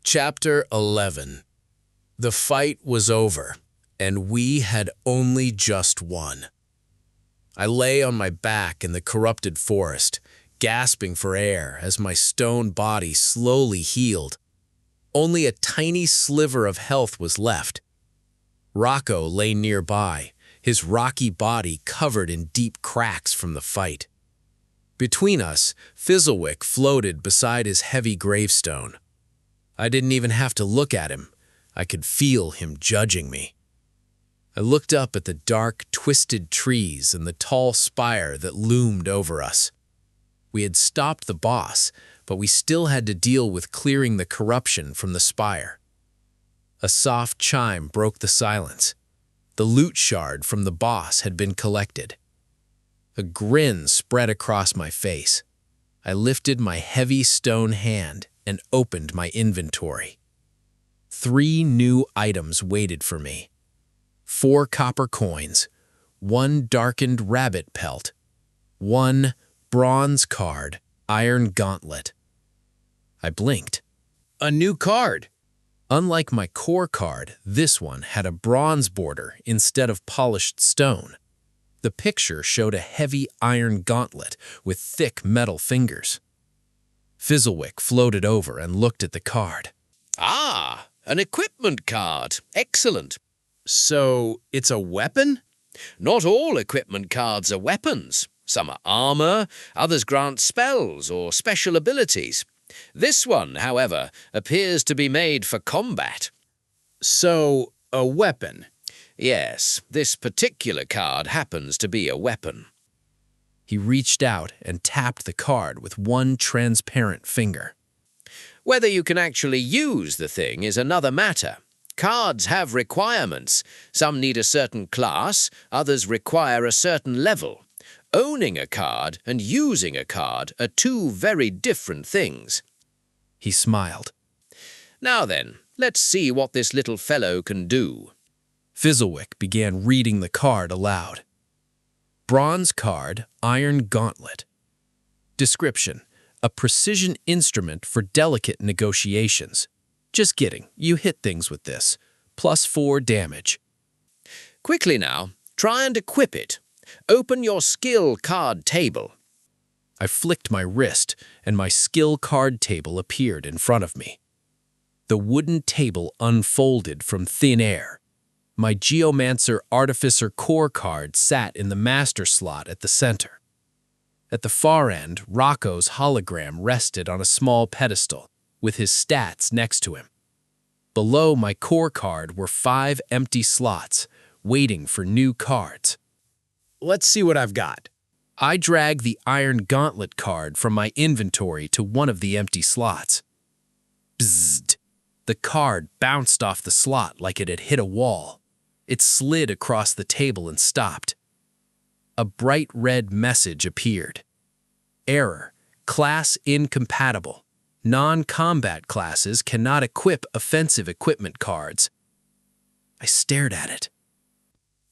Chapter 11. The fight was over, and we had only just won. I lay on my back in the corrupted forest, gasping for air as my stone body slowly healed. Only a tiny sliver of health was left. Rocco lay nearby, his rocky body covered in deep cracks from the fight. Between us, Fizzlewick floated beside his heavy gravestone. I didn't even have to look at him. I could feel him judging me. I looked up at the dark, twisted trees and the tall spire that loomed over us. We had stopped the boss, but we still had to deal with clearing the corruption from the spire. A soft chime broke the silence. The loot shard from the boss had been collected. A grin spread across my face. I lifted my heavy stone hand and opened my inventory. 3 new items waited for me. 4 copper coins, 1 darkened rabbit pelt, 1 bronze card, iron gauntlet. I blinked. A new card! Unlike my core card, this one had a bronze border instead of polished stone. The picture showed a heavy iron gauntlet with thick metal fingers. Fizzlewick floated over and looked at the card. Ah, an equipment card. Excellent. So, it's a weapon? Not all equipment cards are weapons. Some are armor, others grant spells or special abilities. This one, however, appears to be made for combat. So, a weapon? Yes, this particular card happens to be a weapon. He reached out and tapped the card with 1 transparent finger. Whether you can actually use the thing is another matter. Cards have requirements. Some need a certain class, others require a certain level. Owning a card and using a card are 2 very different things. He smiled. Now then, let's see what this little fellow can do. Fizzlewick began reading the card aloud. Bronze card, iron gauntlet. Description: a precision instrument for delicate negotiations. Just kidding, you hit things with this. +4 damage. Quickly now, try and equip it. Open your skill card table. I flicked my wrist, and my skill card table appeared in front of me. The wooden table unfolded from thin air. My Geomancer Artificer core card sat in the master slot at the center. At the far end, Rocco's hologram rested on a small pedestal, with his stats next to him. Below my core card were 5 empty slots, waiting for new cards. Let's see what I've got. I dragged the Iron Gauntlet card from my inventory to one of the empty slots. Bzzzt! The card bounced off the slot like it had hit a wall. It slid across the table and stopped. A bright red message appeared. Error. Class incompatible. Non-combat classes cannot equip offensive equipment cards. I stared at it.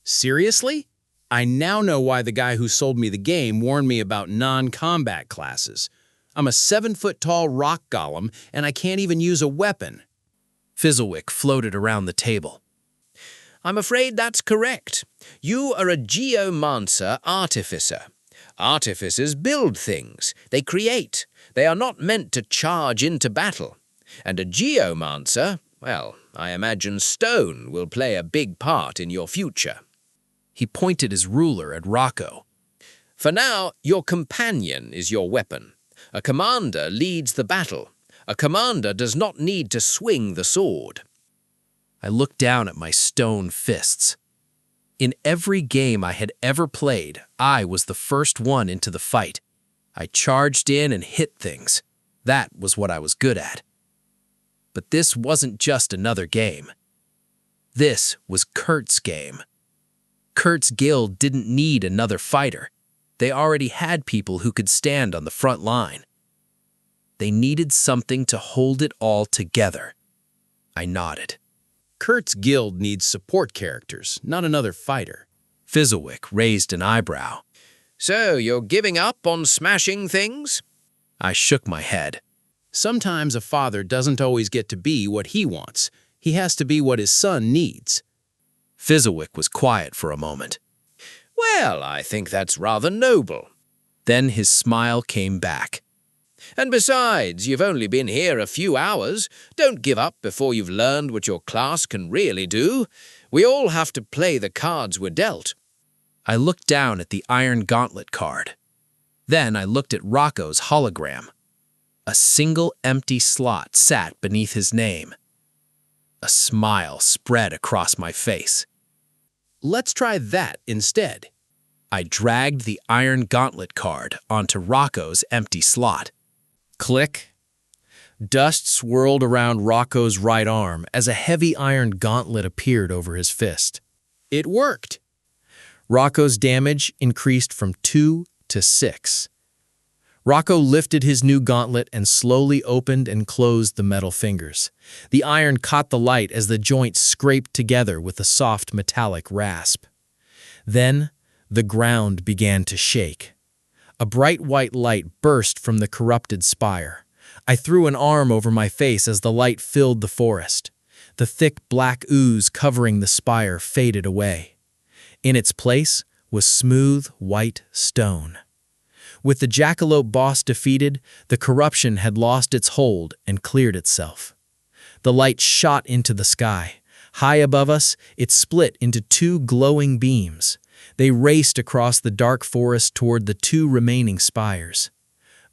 Seriously? I now know why the guy who sold me the game warned me about non-combat classes. I'm a 7-foot-tall rock golem, and I can't even use a weapon. Fizzlewick floated around the table. I'm afraid that's correct. You are a Geomancer Artificer. Artificers build things. They create. They are not meant to charge into battle. And a Geomancer, well, I imagine stone will play a big part in your future. He pointed his ruler at Rocco. For now, your companion is your weapon. A commander leads the battle. A commander does not need to swing the sword. I looked down at my stone fists. In every game I had ever played, I was the first one into the fight. I charged in and hit things. That was what I was good at. But this wasn't just another game. This was Kurt's game. Kurt's guild didn't need another fighter. They already had people who could stand on the front line. They needed something to hold it all together. I nodded. Kurt's guild needs support characters, not another fighter. Fizzlewick raised an eyebrow. So you're giving up on smashing things? I shook my head. Sometimes a father doesn't always get to be what he wants. He has to be what his son needs. Fizzlewick was quiet for a moment. Well, I think that's rather noble. Then his smile came back. And besides, you've only been here a few hours. Don't give up before you've learned what your class can really do. We all have to play the cards we're dealt. I looked down at the Iron Gauntlet card. Then I looked at Rocco's hologram. A single empty slot sat beneath his name. A smile spread across my face. Let's try that instead. I dragged the Iron Gauntlet card onto Rocco's empty slot. Click. Dust swirled around Rocco's right arm as a heavy iron gauntlet appeared over his fist. It worked. Rocco's damage increased from 2 to 6. Rocco lifted his new gauntlet and slowly opened and closed the metal fingers. The iron caught the light as the joints scraped together with a soft metallic rasp. Then, the ground began to shake. A bright white light burst from the corrupted spire. I threw an arm over my face as the light filled the forest. The thick black ooze covering the spire faded away. In its place was smooth white stone. With the Jackalope Boss defeated, the corruption had lost its hold and cleared itself. The light shot into the sky. High above us, it split into 2 glowing beams. They raced across the dark forest toward the 2 remaining spires.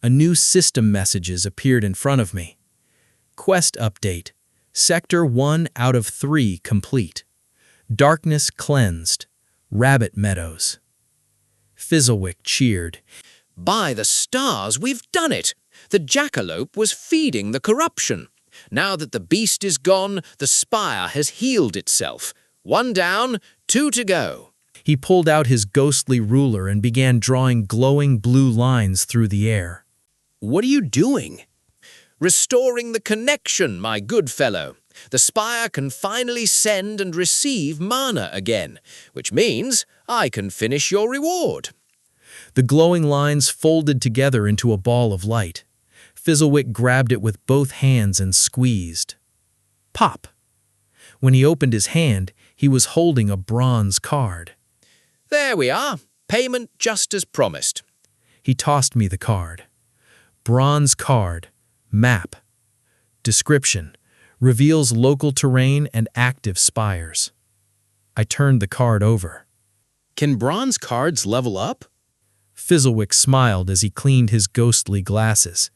A new system messages appeared in front of me. Quest update. Sector 1 out of 3 complete. Darkness cleansed. Rabbit Meadows. Fizzlewick cheered. By the stars, we've done it! The jackalope was feeding the corruption. Now that the beast is gone, the spire has healed itself. 1 down, 2 to go. He pulled out his ghostly ruler and began drawing glowing blue lines through the air. What are you doing? Restoring the connection, my good fellow. The spire can finally send and receive mana again, which means I can finish your reward. The glowing lines folded together into a ball of light. Fizzlewick grabbed it with both hands and squeezed. Pop! When he opened his hand, he was holding a bronze card. There we are. Payment just as promised. He tossed me the card. Bronze card. Map. Description. Reveals local terrain and active spires. I turned the card over. Can bronze cards level up? Fizzlewick smiled as he cleaned his ghostly glasses.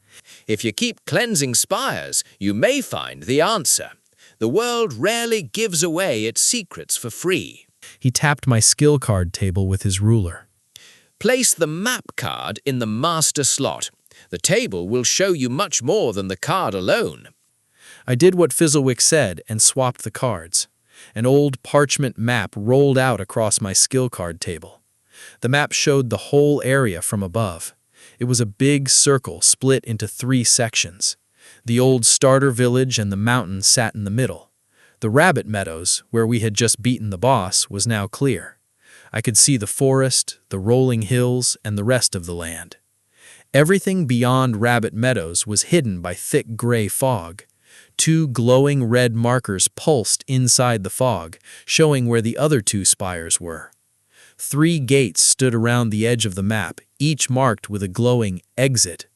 If you keep cleansing spires, you may find the answer. The world rarely gives away its secrets for free. He tapped my skill card table with his ruler. Place the map card in the master slot. The table will show you much more than the card alone. I did what Fizzlewick said and swapped the cards. An old parchment map rolled out across my skill card table. The map showed the whole area from above. It was a big circle split into 3 sections. The old starter village and the mountain sat in the middle. The rabbit meadows, where we had just beaten the boss, was now clear. I could see the forest, the rolling hills, and the rest of the land. Everything beyond Rabbit Meadows was hidden by thick gray fog. 2 glowing red markers pulsed inside the fog, showing where the other 2 spires were. 3 gates stood around the edge of the map, each marked with a glowing exit.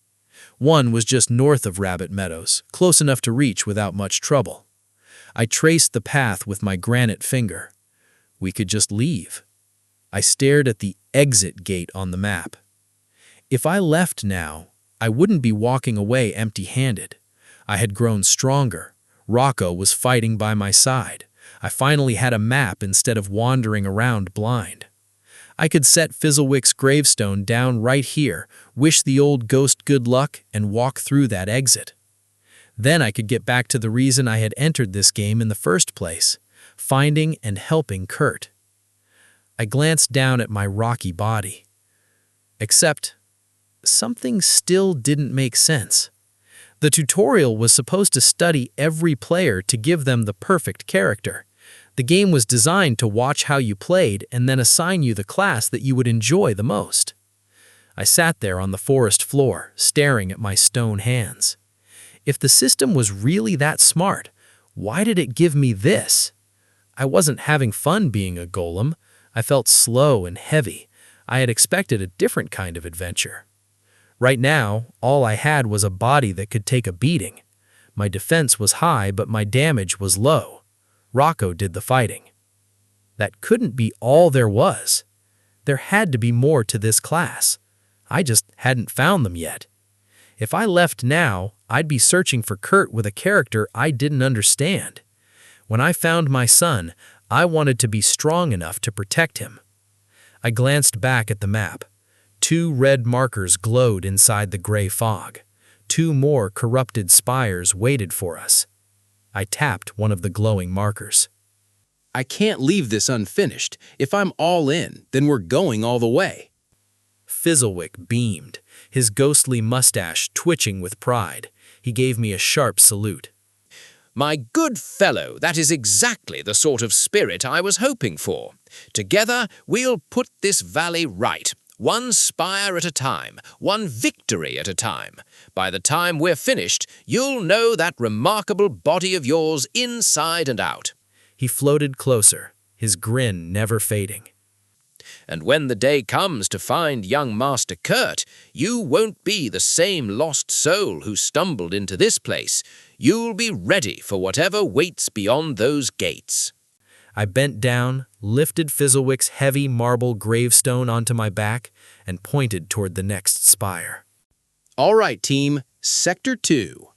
One was just north of Rabbit Meadows, close enough to reach without much trouble. I traced the path with my granite finger. We could just leave. I stared at the exit gate on the map. If I left now, I wouldn't be walking away empty-handed. I had grown stronger. Rocco was fighting by my side. I finally had a map instead of wandering around blind. I could set Fizzlewick's gravestone down right here, wish the old ghost good luck, and walk through that exit. Then I could get back to the reason I had entered this game in the first place, finding and helping Kurt. I glanced down at my rocky body. Except, something still didn't make sense. The tutorial was supposed to study every player to give them the perfect character. The game was designed to watch how you played and then assign you the class that you would enjoy the most. I sat there on the forest floor, staring at my stone hands. If the system was really that smart, why did it give me this? I wasn't having fun being a golem. I felt slow and heavy. I had expected a different kind of adventure. Right now, all I had was a body that could take a beating. My defense was high, but my damage was low. Rocco did the fighting. That couldn't be all there was. There had to be more to this class. I just hadn't found them yet. If I left now, I'd be searching for Kurt with a character I didn't understand. When I found my son, I wanted to be strong enough to protect him. I glanced back at the map. 2 red markers glowed inside the gray fog. 2 more corrupted spires waited for us. I tapped one of the glowing markers. I can't leave this unfinished. If I'm all in, then we're going all the way. Fizzlewick beamed, his ghostly mustache twitching with pride. He gave me a sharp salute. My good fellow, that is exactly the sort of spirit I was hoping for. Together, we'll put this valley right. 1 spire at a time, 1 victory at a time. By the time we're finished, you'll know that remarkable body of yours inside and out. He floated closer, his grin never fading. And when the day comes to find young Master Kurt, you won't be the same lost soul who stumbled into this place. You'll be ready for whatever waits beyond those gates. I bent down, lifted Fizzlewick's heavy marble gravestone onto my back, and pointed toward the next spire. All right, team. Sector 2.